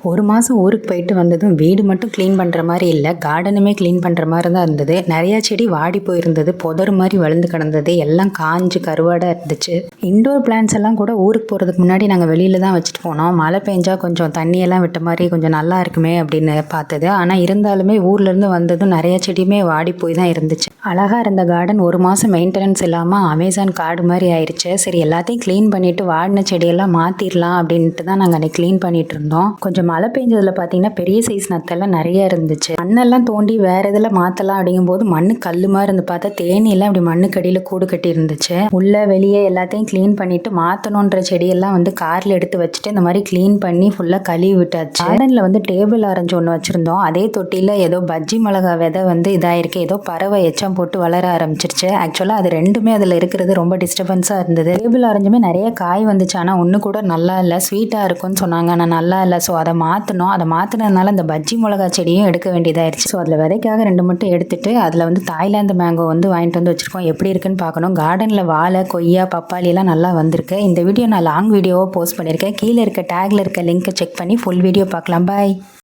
ஒரு மாதம் ஊருக்கு போயிட்டு வந்ததும் வீடு மட்டும் க்ளீன் பண்ணுற மாதிரி இல்லை, கார்டனுமே க்ளீன் பண்ணுற மாதிரி தான் இருந்தது. நிறையா செடி வாடி போயிருந்தது, புதர் மாதிரி வளர்ந்து கிடந்தது, எல்லாம் காஞ்சு கருவாடாக இருந்துச்சு. இண்டோர் பிளான்ஸ் எல்லாம் கூட ஊருக்கு போகிறதுக்கு முன்னாடி நாங்கள் வெளியில் தான் வச்சுட்டு போனோம். மழை பெஞ்சா கொஞ்சம் தண்ணியெல்லாம் விட்ட மாதிரி கொஞ்சம் நல்லா இருக்குமே அப்படின்னு பார்த்தது. ஆனால் இருந்தாலுமே ஊர்லேருந்து வந்ததும் நிறையா செடியுமே வாடி போய் தான் இருந்துச்சு. அழகாக இருந்த கார்டன் ஒரு மாதம் மெயின்டெனன்ஸ் இல்லாமல் அமேசான் காடு மாதிரி ஆயிடுச்சு. சரி, எல்லாத்தையும் க்ளீன் பண்ணிவிட்டு வாடின செடியெல்லாம் மாற்றிடலாம் அப்படின்ட்டு தான் நாங்கள் அன்றைக்கி க்ளீன் பண்ணிகிட்டு இருந்தோம். கொஞ்சம் மழை பெஞ்சதில் பார்த்தீங்கன்னா பெரிய சைஸ் நத்தெல்லாம் நிறைய இருந்துச்சு. மண்ணெல்லாம் தோண்டி வேறு இதில் மாற்றலாம் அப்படிங்கும்போது மண்ணு கல் மாதிரி இருந்து பார்த்தா தேனியெல்லாம் அப்படி மண்ணுக்கடியில் கூடு கட்டி இருந்துச்சு. உள்ளே வெளியே எல்லாத்தையும் க்ளீன் பண்ணிவிட்டு மாற்றணுன்ற செடியெல்லாம் காரில் எடுத்து வச்சுட்டு இந்த மாதிரி க்ளீன் பண்ணி ஃபுல்லாக கழுவி விட்டாச்சு. கார்டனில் டேபிள் ஆரஞ்சு ஒன்று வச்சுருந்தோம். அதே தொட்டியில் ஏதோ பஜ்ஜி மிளகா விதை இதாயிருக்கு. ஏதோ பறவை எச்சம் போட்டு வளர ஆரம்பிச்சிருச்சு. ஆக்சுவலாக அது ரெண்டுமே அதில் இருக்கிறது ரொம்ப டிஸ்டர்பன்ஸாக இருந்தது. டேபிள் ஆரஞ்சுமே நிறைய காய் வந்துச்சு. ஆனால் ஒன்று கூட நல்லா இல்லை, ஸ்வீட்டாக இருக்கும்னு சொன்னாங்க. ஆனால் நல்லா இல்லை. ஸோ அதை மாற்றணும். அதை மாற்றினதுனால அந்த பஜ்ஜி மிளகா செடியும் எடுக்க வேண்டியதாயிருச்சு. ஸோ அதில் விதைக்காக 2 மட்டும் எடுத்துட்டு அதில் தாய்லாந்து மேங்கோ வாங்கிட்டு வச்சுருக்கோம். எப்படி இருக்குன்னு பார்க்கணும். கார்டனில் வாழை, கொய்யா, பப்பாளி எல்லாம் நல்லா வந்திருக்கு. இந்த வீடியோ நான் லாங் வீடியோவாக போஸ்ட் பண்ணியிருக்கேன். கீழே இருக்க டேக்ல இருக்க லிங்க்கை செக் பண்ணி ஃபுல் வீடியோ பார்க்கலாம். பாய்.